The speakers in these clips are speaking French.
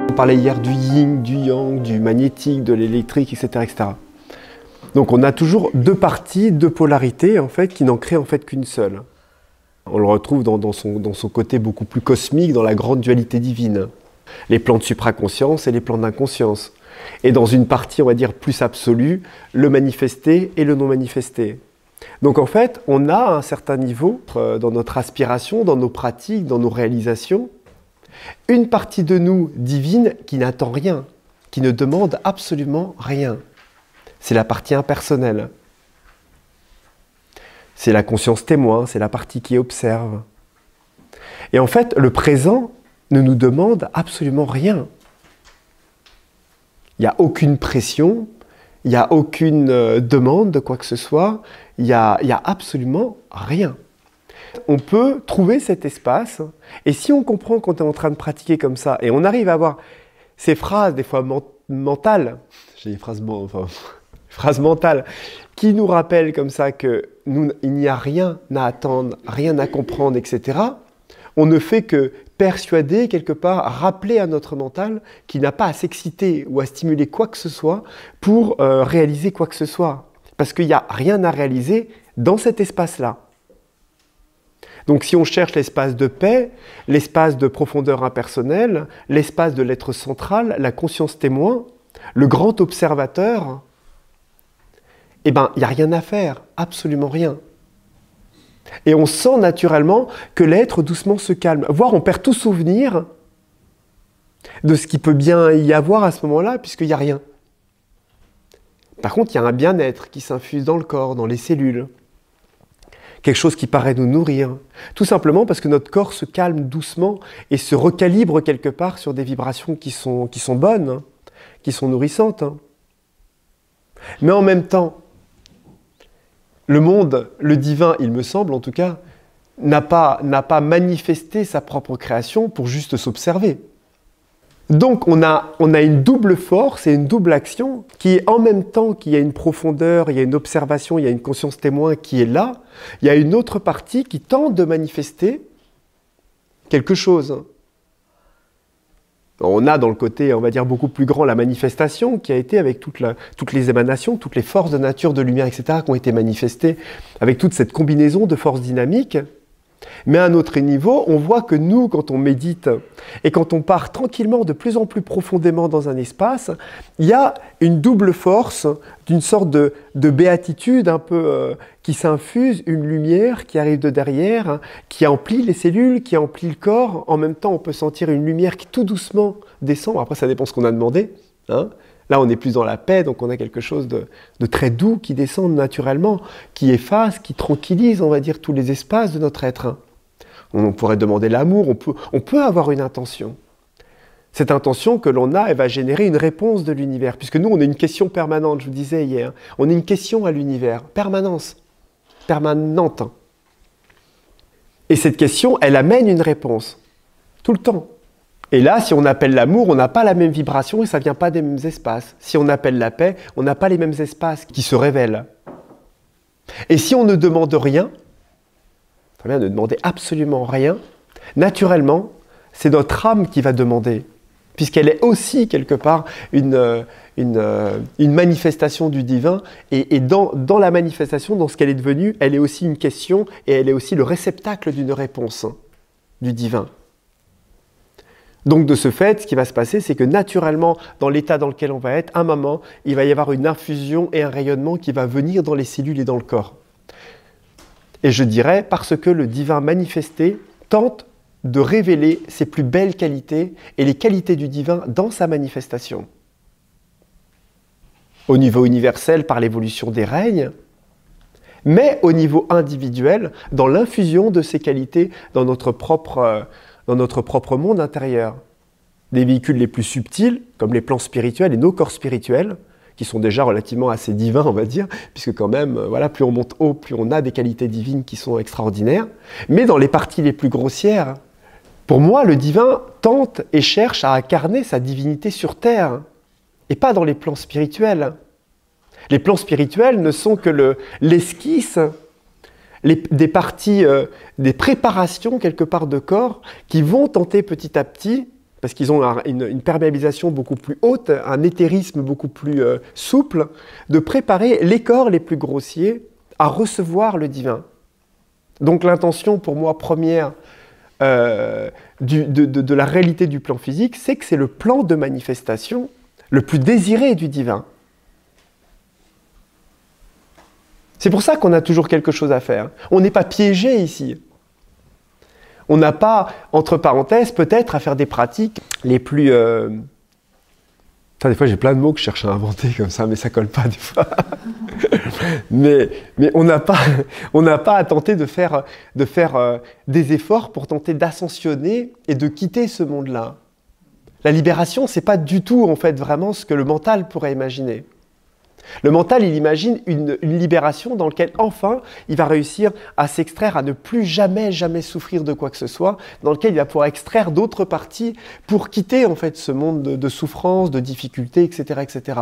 On parlait hier du yin, du yang, du magnétique, de l'électrique, etc., etc. Donc on a toujours deux parties, deux polarités en fait, qui n'en créent en fait qu'une seule. On le retrouve dans son côté beaucoup plus cosmique, dans la grande dualité divine. Les plans de supraconscience et les plans d'inconscience. Et dans une partie, on va dire, plus absolue, le manifesté et le non manifesté. Donc en fait, on a à un certain niveau, dans notre aspiration, dans nos pratiques, dans nos réalisations, une partie de nous divine qui n'attend rien, qui ne demande absolument rien. C'est la partie impersonnelle. C'est la conscience témoin, c'est la partie qui observe. Et en fait, le présent ne nous demande absolument rien. Il n'y a aucune pression, il n'y a aucune demande de quoi que ce soit, il n'y a absolument rien. On peut trouver cet espace, et si on comprend qu'on est en train de pratiquer comme ça, et on arrive à avoir ces phrases, des fois mentales, j'ai des phrases, phrases mentales, qui nous rappellent comme ça qu'il n'y a rien à attendre, rien à comprendre, etc., on ne fait que persuader, quelque part, rappeler à notre mental qu'il n'a pas à s'exciter ou à stimuler quoi que ce soit pour réaliser quoi que ce soit. Parce qu'il n'y a rien à réaliser dans cet espace-là. Donc si on cherche l'espace de paix, l'espace de profondeur impersonnelle, l'espace de l'être central, la conscience témoin, le grand observateur, eh bien, il n'y a rien à faire, absolument rien. Et on sent naturellement que l'être doucement se calme, voire on perd tout souvenir de ce qu'il peut bien y avoir à ce moment-là, puisqu'il n'y a rien. Par contre, il y a un bien-être qui s'infuse dans le corps, dans les cellules. Quelque chose qui paraît nous nourrir. Tout simplement parce que notre corps se calme doucement et se recalibre quelque part sur des vibrations qui sont bonnes, qui sont nourrissantes. Mais en même temps, le monde, le divin, il me semble en tout cas, n'a pas manifesté sa propre création pour juste s'observer. Donc on a une double force et une double action qui est en même temps qu'il y a une profondeur, il y a une observation, il y a une conscience témoin qui est là, il y a une autre partie qui tente de manifester quelque chose. On a dans le côté, on va dire, beaucoup plus grand la manifestation qui a été avec toutes les émanations, toutes les forces de nature, de lumière, etc. qui ont été manifestées avec toute cette combinaison de forces dynamiques. Mais à un autre niveau, on voit que nous, quand on médite et quand on part tranquillement de plus en plus profondément dans un espace, il y a une double force, d'une sorte de béatitude un peu qui s'infuse, une lumière qui arrive de derrière, qui emplit les cellules, qui emplit le corps. En même temps, on peut sentir une lumière qui tout doucement descend. Après, ça dépend de ce qu'on a demandé. Hein. Là, on est plus dans la paix, donc on a quelque chose de très doux qui descend naturellement, qui efface, qui tranquillise, on va dire, tous les espaces de notre être. On pourrait demander l'amour, on peut avoir une intention. Cette intention que l'on a, elle va générer une réponse de l'univers, puisque nous, on a une question permanente, je vous disais hier. On a une question à l'univers, permanente. Et cette question, elle amène une réponse, tout le temps. Et là, si on appelle l'amour, on n'a pas la même vibration et ça ne vient pas des mêmes espaces. Si on appelle la paix, on n'a pas les mêmes espaces qui se révèlent. Et si on ne demande rien, très bien, ne demander absolument rien, naturellement, c'est notre âme qui va demander, puisqu'elle est aussi quelque part une manifestation du divin, et dans la manifestation, dans ce qu'elle est devenue, elle est aussi une question, et elle est aussi le réceptacle d'une réponse du divin. Donc de ce fait, ce qui va se passer, c'est que naturellement, dans l'état dans lequel on va être, à un moment, il va y avoir une infusion et un rayonnement qui va venir dans les cellules et dans le corps. Et je dirais, parce que le divin manifesté tente de révéler ses plus belles qualités et les qualités du divin dans sa manifestation. Au niveau universel, par l'évolution des règnes, mais au niveau individuel, dans l'infusion de ces qualités dans notre propre monde intérieur. Les véhicules les plus subtils, comme les plans spirituels et nos corps spirituels, qui sont déjà relativement assez divins, on va dire, puisque quand même, voilà, plus on monte haut, plus on a des qualités divines qui sont extraordinaires. Mais dans les parties les plus grossières, pour moi, le divin tente et cherche à incarner sa divinité sur Terre, et pas dans les plans spirituels. Les plans spirituels ne sont que l'esquisse, des parties, des préparations quelque part de corps qui vont tenter petit à petit, parce qu'ils ont une perméabilisation beaucoup plus haute, un éthérisme beaucoup plus souple, de préparer les corps les plus grossiers à recevoir le divin. Donc l'intention pour moi première de la réalité du plan physique, c'est que c'est le plan de manifestation le plus désiré du divin. C'est pour ça qu'on a toujours quelque chose à faire. On n'est pas piégé ici. On n'a pas, entre parenthèses, peut-être à faire des pratiques les plus... Des fois, j'ai plein de mots que je cherche à inventer comme ça, mais ça colle pas des fois. mais on n'a pas à tenter de faire des efforts pour tenter d'ascensionner et de quitter ce monde-là. La libération, c'est pas du tout, en fait, vraiment ce que le mental pourrait imaginer. Le mental, il imagine une libération dans laquelle, enfin, il va réussir à s'extraire, à ne plus jamais souffrir de quoi que ce soit, dans lequel il va pouvoir extraire d'autres parties pour quitter, en fait, ce monde de souffrance, de difficultés, etc., etc.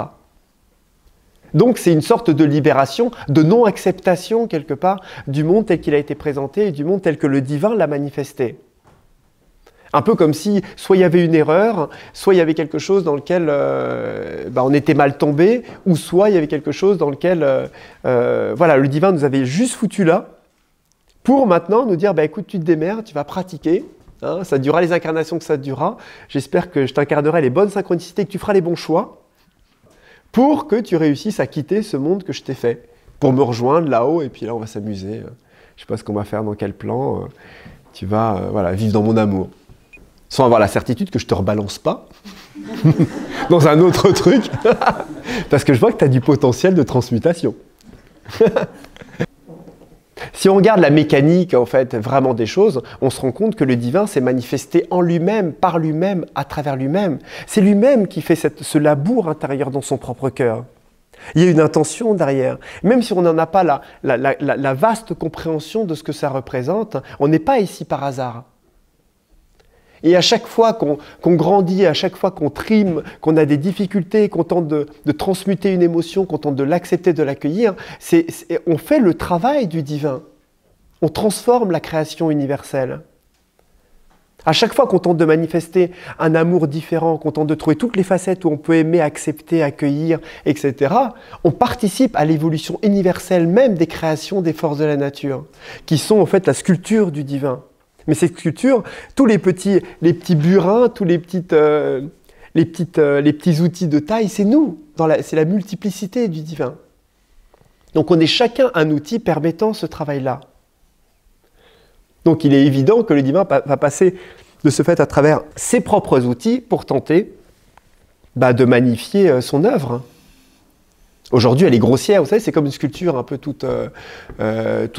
Donc, c'est une sorte de libération, de non-acceptation, quelque part, du monde tel qu'il a été présenté et du monde tel que le divin l'a manifesté. Un peu comme si, soit il y avait une erreur, soit il y avait quelque chose dans lequel on était mal tombé, ou soit il y avait quelque chose dans lequel le divin nous avait juste foutu là, pour maintenant nous dire, écoute, tu te démerdes, tu vas pratiquer, hein, ça durera les incarnations que ça durera, j'espère que je t'incarnerai les bonnes synchronicités, que tu feras les bons choix, pour que tu réussisses à quitter ce monde que je t'ai fait, pour me rejoindre là-haut, et puis là on va s'amuser, je ne sais pas ce qu'on va faire, dans quel plan, tu vas vivre dans mon amour. Sans avoir la certitude que je ne te rebalance pas dans un autre truc, parce que je vois que tu as du potentiel de transmutation. Si on regarde la mécanique, en fait, vraiment des choses, on se rend compte que le divin s'est manifesté en lui-même, par lui-même, à travers lui-même. C'est lui-même qui fait ce labour intérieur dans son propre cœur. Il y a une intention derrière. Même si on n'en a pas la vaste compréhension de ce que ça représente, on n'est pas ici par hasard. Et à chaque fois qu'on grandit, à chaque fois qu'on trime, qu'on a des difficultés, qu'on tente de transmuter une émotion, qu'on tente de l'accepter, de l'accueillir, on fait le travail du divin. On transforme la création universelle. À chaque fois qu'on tente de manifester un amour différent, qu'on tente de trouver toutes les facettes où on peut aimer, accepter, accueillir, etc., on participe à l'évolution universelle même des créations des forces de la nature, qui sont en fait la sculpture du divin. Mais cette sculpture, tous les petits burins, tous les petits outils de taille, c'est nous. C'est la multiplicité du divin. Donc on est chacun un outil permettant ce travail-là. Donc il est évident que le divin va passer de ce fait à travers ses propres outils pour tenter de magnifier son œuvre. Aujourd'hui, elle est grossière, vous savez, c'est comme une sculpture un peu toute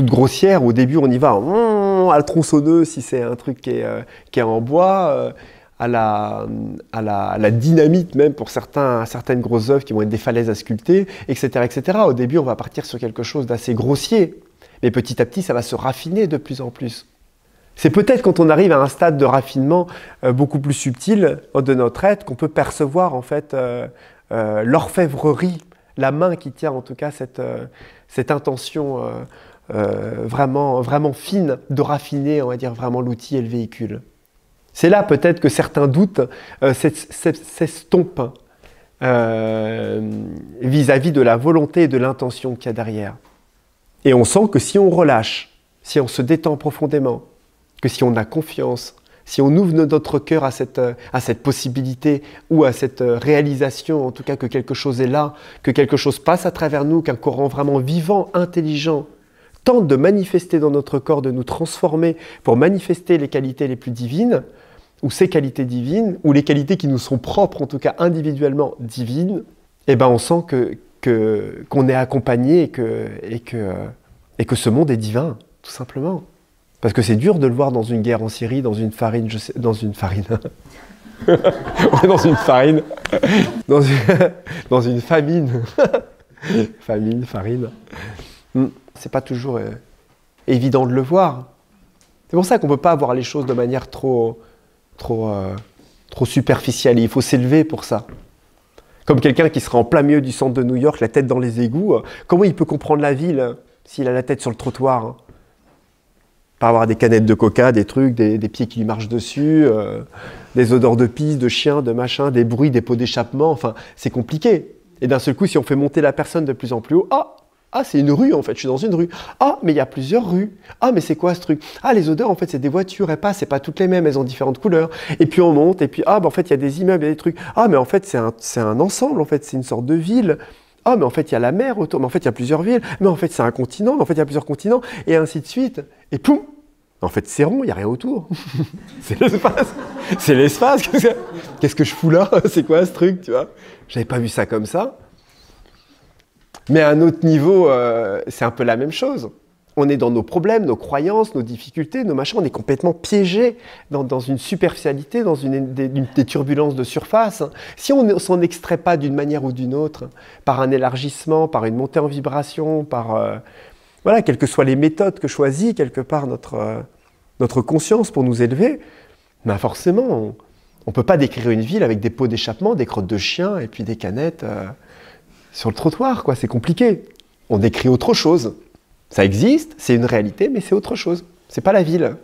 grossière. Au début, on y va à la tronçonneuse si c'est un truc qui est en bois, à la dynamite même pour certaines grosses œuvres qui vont être des falaises à sculpter, etc., etc. Au début, on va partir sur quelque chose d'assez grossier, mais petit à petit, ça va se raffiner de plus en plus. C'est peut-être quand on arrive à un stade de raffinement beaucoup plus subtil de notre être qu'on peut percevoir en fait l'orfèvrerie, la main qui tient en tout cas cette intention vraiment fine de raffiner, on va dire, vraiment l'outil et le véhicule. C'est là peut-être que certains doutes s'estompent vis-à-vis de la volonté et de l'intention qu'il y a derrière. Et on sent que si on relâche, si on se détend profondément, que si on a confiance, si on ouvre notre cœur à cette possibilité ou à cette réalisation, en tout cas que quelque chose est là, que quelque chose passe à travers nous, qu'un courant vraiment vivant, intelligent, tente de manifester dans notre corps, de nous transformer pour manifester les qualités les plus divines, ou ces qualités divines, ou les qualités qui nous sont propres, en tout cas individuellement divines, eh ben on sent qu'on est accompagné et que ce monde est divin, tout simplement. Parce que c'est dur de le voir dans une guerre en Syrie, dans une farine, dans une farine. Dans une farine. Dans une famine. Famine, farine. C'est pas toujours évident de le voir. C'est pour ça qu'on ne peut pas voir les choses de manière trop superficielle. Il faut s'élever pour ça. Comme quelqu'un qui sera en plein milieu du centre de New York, la tête dans les égouts, comment il peut comprendre la ville s'il a la tête sur le trottoir ? Pas avoir des canettes de coca, des trucs, des pieds qui lui marchent dessus, des odeurs de pisse, de chien, de machin, des bruits, des pots d'échappement, enfin, c'est compliqué. Et d'un seul coup, si on fait monter la personne de plus en plus haut, ah, c'est une rue en fait, je suis dans une rue. Ah, mais il y a plusieurs rues. Ah, mais c'est quoi ce truc? Ah, les odeurs en fait, c'est des voitures, elles passent, c'est pas toutes les mêmes, elles ont différentes couleurs. Et puis on monte, et puis ah, bah, en fait, il y a des immeubles, il y a des trucs. Ah, mais en fait, c'est un ensemble, en fait, c'est une sorte de ville. Ah, mais en fait, il y a la mer autour, mais en fait, il y a plusieurs villes. Mais en fait, c'est un continent, mais en fait, il y a plusieurs continents, et ainsi de suite. Et poum! En fait, c'est rond, il n'y a rien autour. C'est l'espace. C'est l'espace. Qu'est-ce que je fous là? C'est quoi ce truc, tu vois? J'avais pas vu ça comme ça. Mais à un autre niveau, c'est un peu la même chose. On est dans nos problèmes, nos croyances, nos difficultés, nos machins. On est complètement piégé dans une superficialité, dans des turbulences de surface. Si on ne s'en extrait pas d'une manière ou d'une autre, par un élargissement, par une montée en vibration, par... voilà, quelles que soient les méthodes que choisit quelque part notre conscience pour nous élever, ben forcément, on ne peut pas décrire une ville avec des pots d'échappement, des crottes de chiens et puis des canettes sur le trottoir, quoi. C'est compliqué. On décrit autre chose. Ça existe, c'est une réalité, mais c'est autre chose. C'est pas la ville.